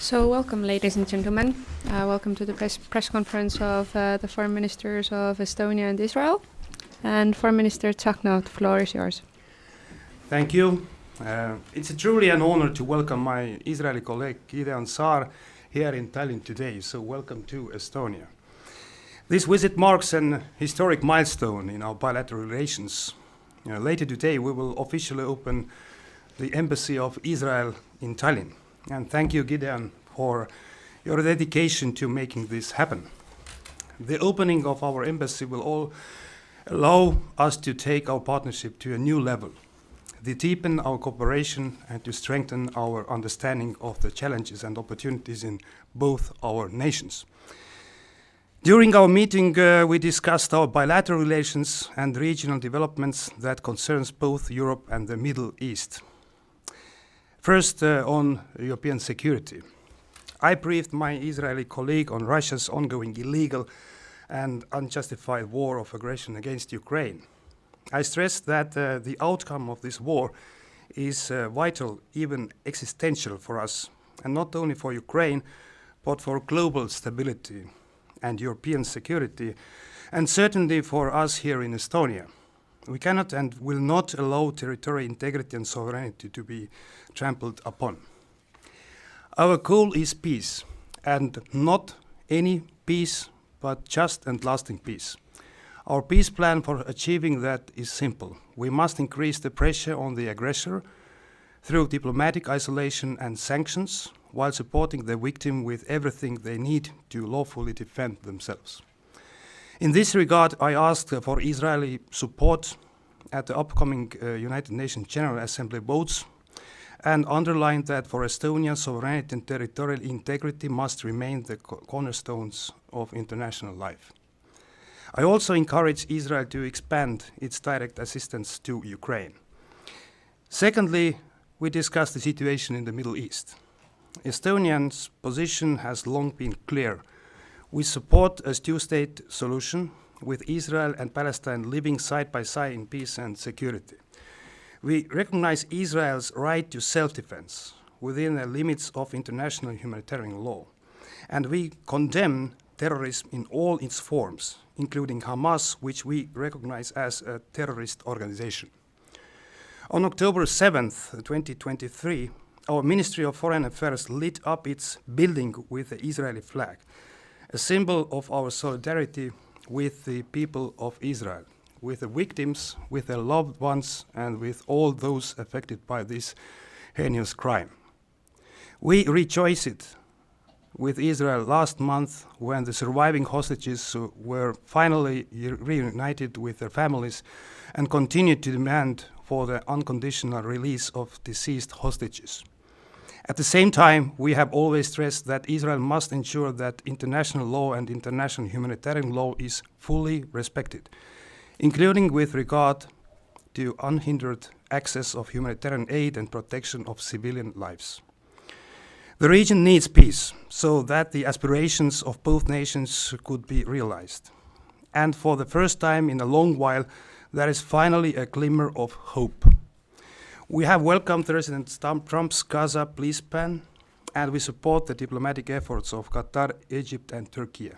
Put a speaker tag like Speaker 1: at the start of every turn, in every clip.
Speaker 1: So welcome, ladies and gentlemen. Welcome to the press conference of the foreign ministers of Estonia and Israel. And Foreign Minister Tsahkna, the floor is yours.
Speaker 2: Thank you. It's truly an honor to welcome my Israeli colleague Gideon Sa'ar here in Tallinn today. So welcome to Estonia. This visit marks an historic milestone in our bilateral relations. Later today we will officially open the Embassy of Israel in Tallinn. And thank you, Gideon, for your dedication to making this happen. The opening of our embassy will all allow us to take our partnership to a new level, to deepen our cooperation and to strengthen our understanding of the challenges and opportunities in both our nations. During our meeting, we discussed our bilateral relations and regional developments that concerns both Europe and the Middle East. First, on European security. I briefed my Israeli colleague on Russia's ongoing illegal and unjustified war of aggression against Ukraine. I stressed that the outcome of this war is vital, even existential for us, and not only for Ukraine, but for global stability and European security, and certainly for us here in Estonia. We cannot and will not allow territorial integrity and sovereignty to be trampled upon. Our goal is peace, and not any peace, but just and lasting peace. Our peace plan for achieving that is simple. We must increase the pressure on the aggressor through diplomatic isolation and sanctions, while supporting the victim with everything they need to lawfully defend themselves. In this regard, I asked for Israeli support at the upcoming United Nations General Assembly votes and underlined that for Estonia, sovereignty and territorial integrity must remain the cornerstones of international life. I also encourage Israel to expand its direct assistance to Ukraine. Secondly, we discussed the situation in the Middle East. Estonia's position has long been clear. We support a two-state solution with Israel and Palestine living side by side in peace and security. We recognize Israel's right to self-defense within the limits of international humanitarian law, and we condemn terrorism in all its forms, including Hamas, which we recognize as a terrorist organization. On October 7th, 2023, our Ministry of Foreign Affairs lit up its building with the Israeli flag, a symbol of our solidarity with the people of Israel, with the victims, with their loved ones, and with all those affected by this heinous crime. We rejoiced with Israel last month when the surviving hostages were finally reunited with their families and continued to demand for the unconditional release of deceased hostages. At the same time, we have always stressed that Israel must ensure that international law and international humanitarian law is fully respected, including with regard to unhindered access of humanitarian aid and protection of civilian lives. The region needs peace so that the aspirations of both nations could be realized. And for the first time in a long while, there is finally a glimmer of hope. We have welcomed President Trump's Gaza peace plan, and we support the diplomatic efforts of Qatar, Egypt, and Turkey.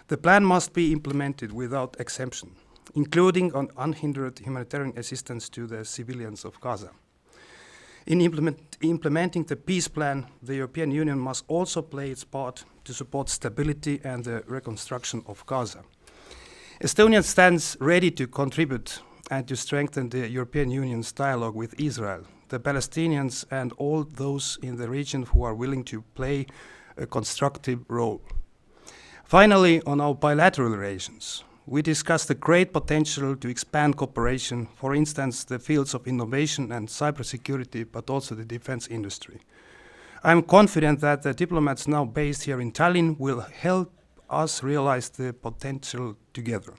Speaker 2: The plan must be implemented without exemption, including on unhindered humanitarian assistance to the civilians of Gaza. In implementing the peace plan, the European Union must also play its part to support stability and the reconstruction of Gaza. Estonia stands ready to contribute and to strengthen the European Union's dialogue with Israel, the Palestinians, and all those in the region who are willing to play a constructive role. Finally, on our bilateral relations, we discussed the great potential to expand cooperation, for instance, the fields of innovation and cybersecurity, but also the defense industry. I am confident that the diplomats now based here in Tallinn will help us realize the potential together.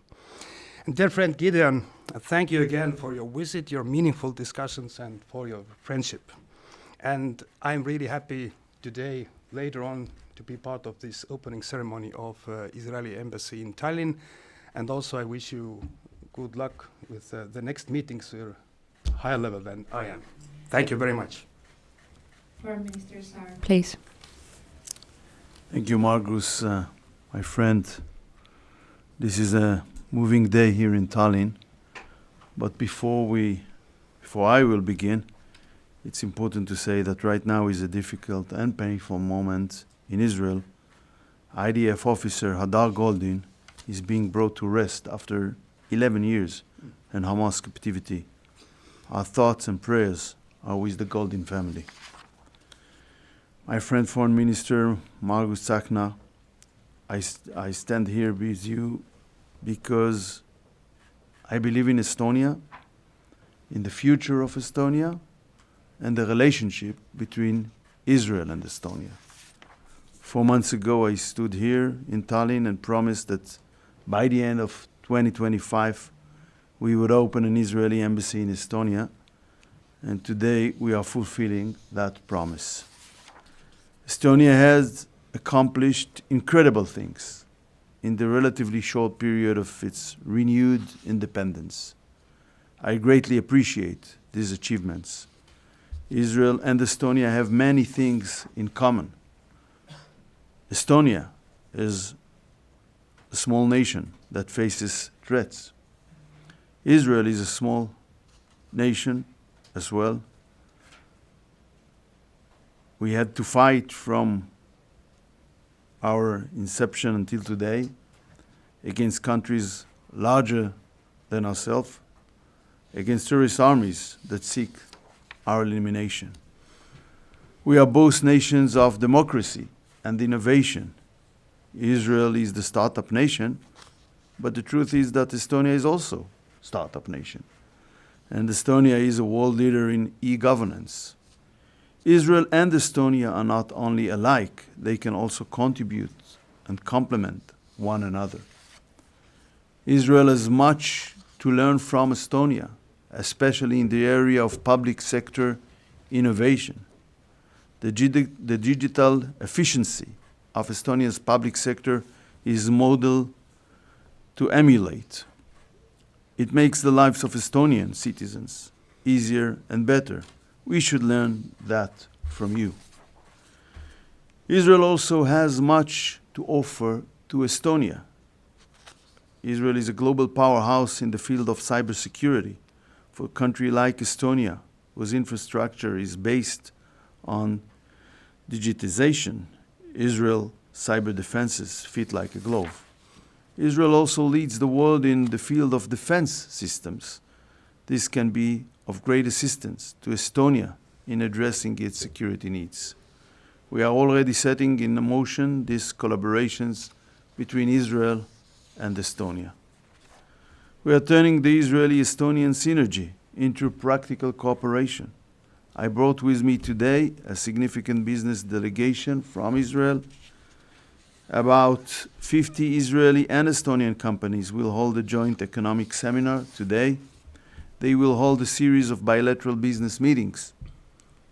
Speaker 2: And dear friend Gideon, thank you again for your visit, your meaningful discussions, and for your friendship. And I'm really happy today, later on, to be part of this opening ceremony of Israeli Embassy in Tallinn. And also I wish you good luck with the next meetings at a higher level than I am. Thank you very much.
Speaker 1: Foreign Minister Sa'ar, please.
Speaker 3: Thank you, Margus, my friend. This is a moving day here in Tallinn. But before I will begin, it's important to say that right now is a difficult and painful moment in Israel. IDF officer Hadar Goldin is being brought to rest after 11 years in Hamas captivity. Our thoughts and prayers are with the Goldin family. My friend Foreign Minister Margus Tsahkna, I stand here with you because I believe in Estonia, in the future of Estonia, and the relationship between Israel and Estonia. 4 months ago, I stood here in Tallinn and promised that by the end of 2025, we would open an Israeli embassy in Estonia, and today we are fulfilling that promise. Estonia has accomplished incredible things in the relatively short period of its renewed independence. I greatly appreciate these achievements. Israel and Estonia have many things in common. Estonia is a small nation that faces threats. Israel is a small nation as well. We had to fight from our inception until today against countries larger than ourselves, against terrorist armies that seek our elimination. We are both nations of democracy and innovation. Israel is the startup nation, but the truth is that Estonia is also a startup nation. And Estonia is a world leader in e-governance. Israel and Estonia are not only alike, they can also contribute and complement one another. Israel has much to learn from Estonia, especially in the area of public sector innovation. The digital efficiency of Estonia's public sector is a model to emulate. It makes the lives of Estonian citizens easier and better. We should learn that from you. Israel also has much to offer to Estonia. Israel is a global powerhouse in the field of cybersecurity. For a country like Estonia, whose infrastructure is based on digitization, Israel's cyber defenses fit like a glove. Israel also leads the world in the field of defense systems. This can be of great assistance to Estonia in addressing its security needs. We are already setting in motion these collaborations between Israel and Estonia. We are turning the Israeli-Estonian synergy into practical cooperation. I brought with me today a significant business delegation from Israel. About 50 Israeli and Estonian companies will hold a joint economic seminar today. They will hold a series of bilateral business meetings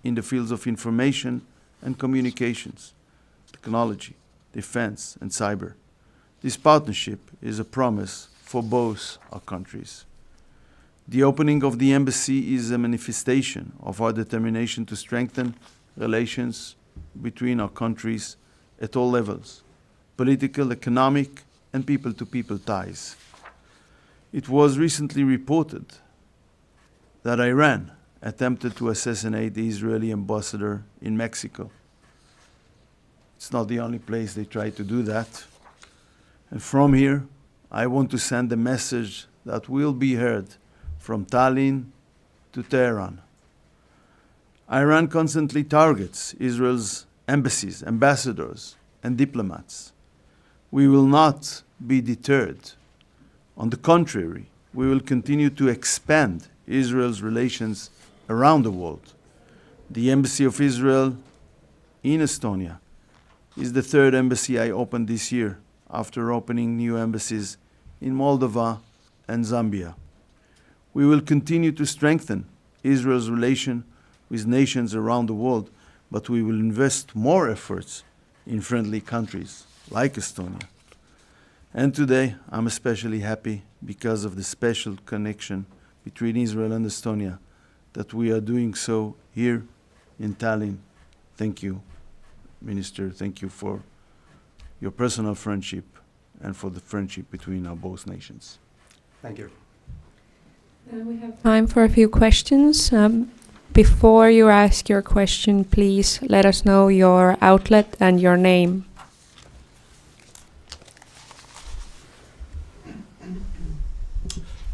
Speaker 3: in the fields of information and communications, technology, defense, and cyber. This partnership is a promise for both our countries. The opening of the embassy is a manifestation of our determination to strengthen relations between our countries at all levels, political, economic, and people-to-people ties. It was recently reported that Iran attempted to assassinate the Israeli ambassador in Mexico. It's not the only place they tried to do that. And from here, I want to send a message that will be heard from Tallinn to Tehran. Iran constantly targets Israel's embassies, ambassadors, and diplomats. We will not be deterred. On the contrary, we will continue to expand Israel's relations around the world. The Embassy of Israel in Estonia is the third embassy I opened this year, after opening new embassies in Moldova and Zambia. We will continue to strengthen Israel's relation with nations around the world, but we will invest more efforts in friendly countries like Estonia. And today, I'm especially happy because of the special connection between Israel and Estonia that we are doing so here in Tallinn. Thank you, Minister. Thank you for your personal friendship and for the friendship between our both nations.
Speaker 2: Thank you.
Speaker 1: We have time for a few questions. Before you ask your question, please let us know your outlet and your name.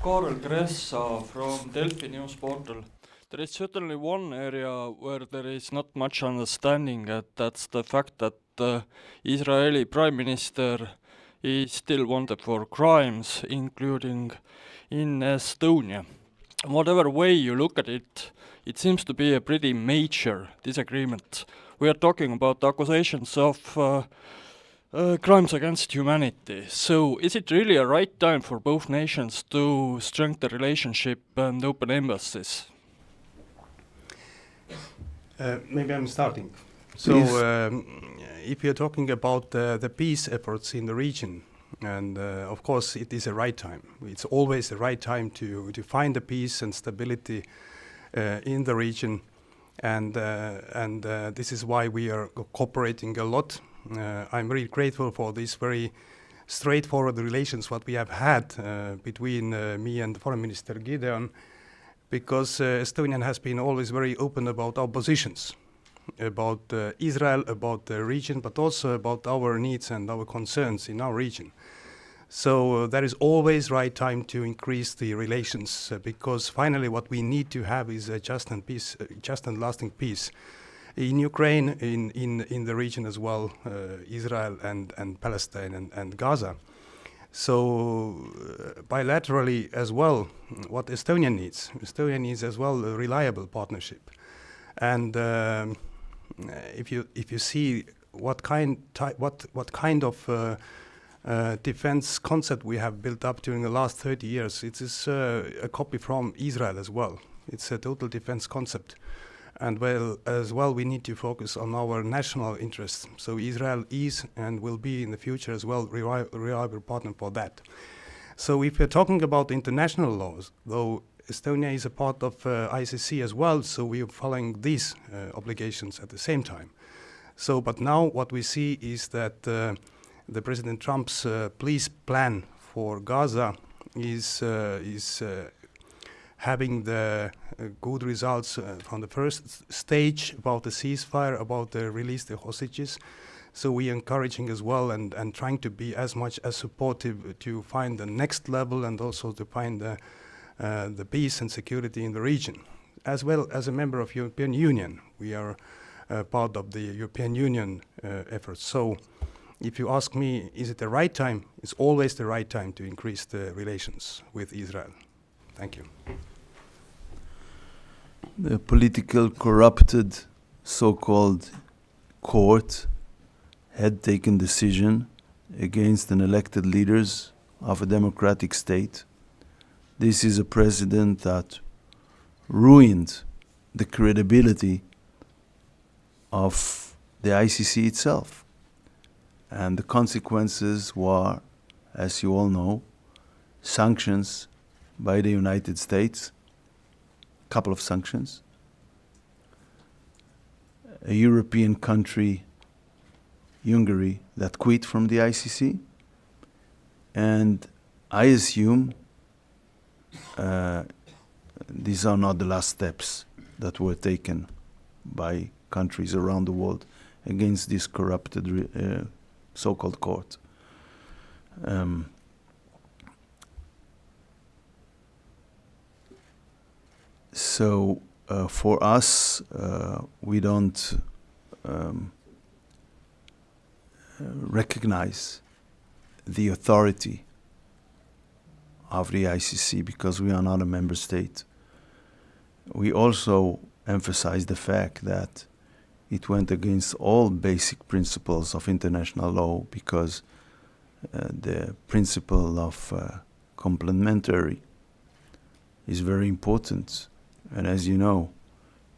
Speaker 4: Karel Kressa from Delfi News Portal. There is certainly one area where there is not much understanding, that's the fact that the Israeli Prime Minister is still wanted for crimes, including in Estonia. Whatever way you look at it, it seems to be a pretty major disagreement. We are talking about accusations of crimes against humanity. So is it really a right time for both nations to strengthen the relationship and open embassies?
Speaker 2: Maybe I'm starting.
Speaker 3: Please.
Speaker 2: So if you're talking about the peace efforts in the region, and of course it is a right time. It's always the right time to find the peace and stability in the region, and this is why we are cooperating a lot. I'm really grateful for these very straightforward relations what we have had between me and Foreign Minister Gideon, because Estonian has been always very open about our positions, about Israel, about the region, but also about our needs and our concerns in our region. So that is always right time to increase the relations, because finally what we need to have is a just and lasting peace in Ukraine, in the region as well, Israel and Palestine and Gaza. So bilaterally as well, what Estonia needs as well a reliable partnership. And if you see what kind of defense concept we have built up during the last 30 years, it is a copy from Israel as well. It's a total defense concept. And we need to focus on our national interests. So Israel is and will be in the future as well reliable partner for that. So if we're talking about international laws, though Estonia is a part of ICC as well, so we are following these obligations at the same time. So, but now what we see is that the President Trump's peace plan for Gaza is having the good results from the first stage about the ceasefire, about the release the hostages. So we are encouraging as well and trying to be as much as supportive to find the next level and also to find the peace and security in the region. As well as a member of European Union, we are part of the European Union efforts. So if you ask me, is it the right time? It's always the right time to increase the relations with Israel. Thank you.
Speaker 3: The political corrupted so-called court had taken decision against an elected leaders of a democratic state. This is a president that ruined the credibility of the ICC itself. And the consequences were, as you all know, sanctions by the United States, a couple of sanctions, a European country, Hungary, that quit from the ICC, and I assume these are not the last steps that were taken by countries around the world against this corrupted so-called court. So for us, we don't recognize the authority of the ICC because we are not a member state. We also emphasize the fact that it went against all basic principles of international law because the principle of complementary is very important. And as you know,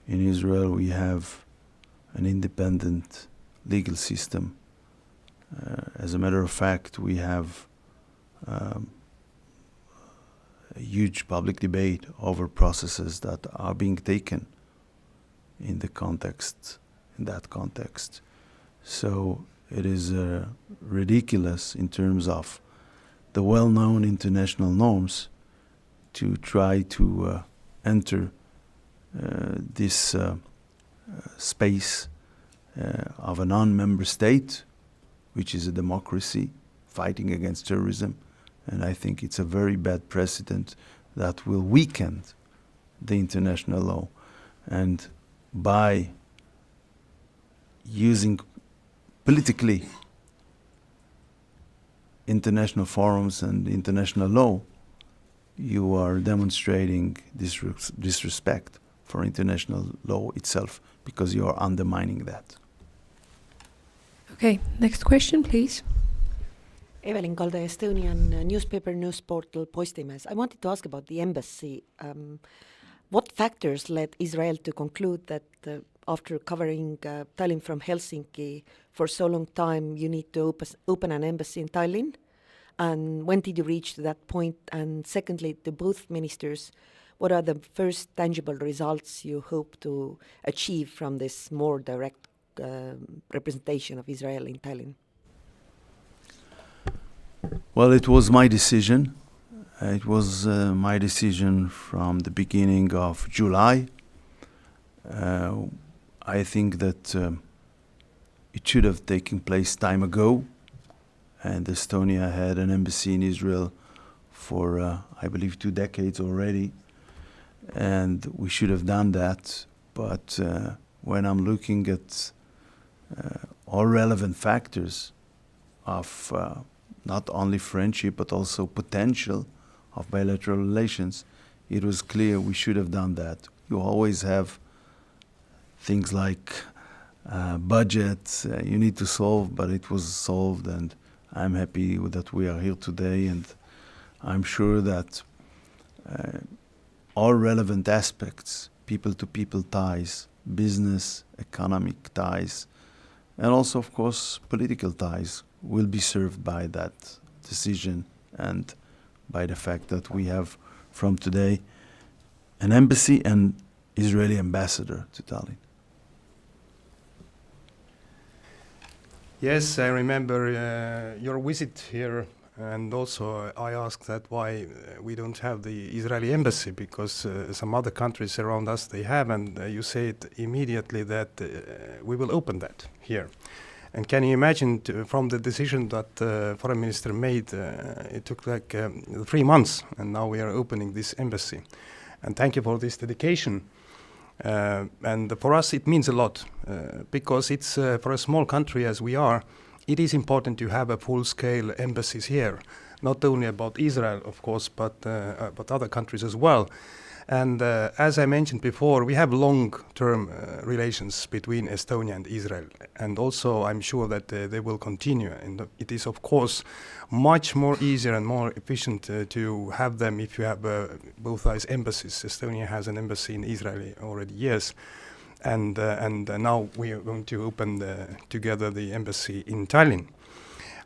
Speaker 3: in Israel we have an independent legal system. As a matter of fact, we have a huge public debate over processes that are being taken in that context. So it is ridiculous in terms of the well-known international norms to try to enter this space of a non-member state, which is a democracy fighting against terrorism. And I think it's a very bad precedent that will weaken the international law. And by using politically international forums and international law, you are demonstrating disrespect for international law itself, because you are undermining that.
Speaker 1: Okay, next question, please.
Speaker 5: Evelyn Kalde, Estonian newspaper news portal Postimees. I wanted to ask about the embassy. What factors led Israel to conclude that after covering Tallinn from Helsinki for so long time, you need to open an embassy in Tallinn? And when did you reach to that point? And secondly, to both ministers, what are the first tangible results you hope to achieve from this more direct representation of Israel in Tallinn?
Speaker 3: Well, it was my decision. It was my decision from the beginning of July. I think that it should have taken place time ago. And Estonia had an embassy in Israel for, I believe, 2 decades already. And we should have done that. But when I'm looking at all relevant factors of not only friendship, but also potential of bilateral relations, it was clear we should have done that. You always have things like budget you need to solve, but it was solved, and I'm happy that we are here today, and I'm sure that all relevant aspects, people-to-people ties, business, economic ties, and also, of course, political ties will be served by that decision and by the fact that we have from today an embassy and Israeli ambassador to Tallinn.
Speaker 2: Yes, I remember your visit here, and also I asked that why we don't have the Israeli embassy, because some other countries around us they have, and you said immediately that we will open that here. And can you imagine from the decision that foreign minister made, it took like 3 months, and now we are opening this embassy. And thank you for this dedication. And for us it means a lot, because it's for a small country as we are, it is important to have a full-scale embassies here, not only about Israel, of course, but other countries as well. And as I mentioned before, we have long-term relations between Estonia and Israel, and also I'm sure that they will continue. And it is, of course, much more easier and more efficient to have them if you have both sides embassies. Estonia has an embassy in Israel already years, and now we are going to open together the embassy in Tallinn.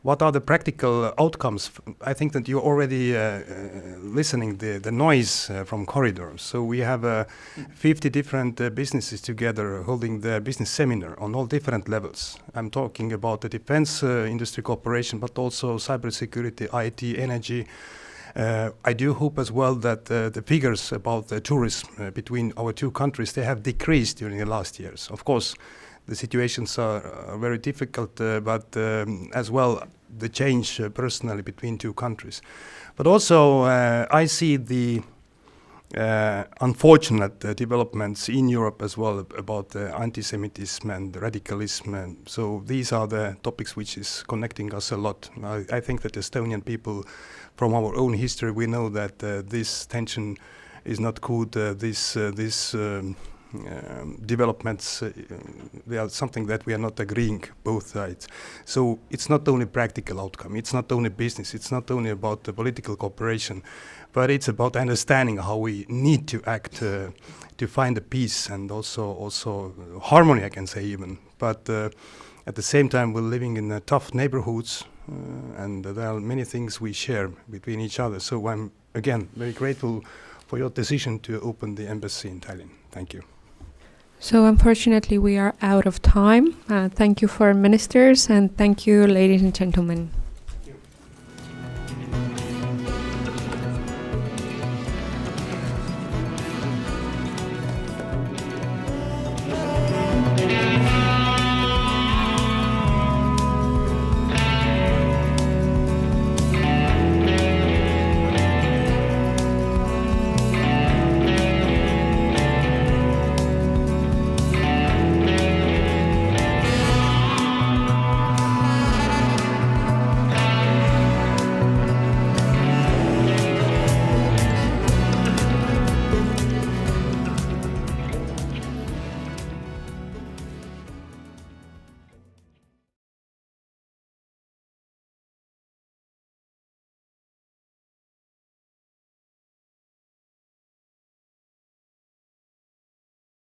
Speaker 2: What are the practical outcomes? I think that you're already listening the noise from corridors. So we have 50 different businesses together holding the business seminar on all different levels. I'm talking about the defense industry cooperation, but also cybersecurity, IT, energy. I do hope as well that the figures about the tourism between our two countries, they have decreased during the last years. Of course, the situations are very difficult, but as well the change personally between two countries. But also I see the unfortunate developments in Europe as well about anti-Semitism and radicalism. And so these are the topics which is connecting us a lot. I think that Estonian people, from our own history, we know that this tension is not good. This developments, they are something that we are not agreeing both sides. So it's not only practical outcome, it's not only business, it's not only about the political cooperation, but it's about understanding how we need to act to find a peace and also harmony, I can say even. But at the same time, we're living in tough neighborhoods, and there are many things we share between each other. So I'm again very grateful for your decision to open the embassy in Tallinn. Thank you.
Speaker 1: So unfortunately we are out of time. Thank you, foreign ministers, and thank you, ladies and gentlemen.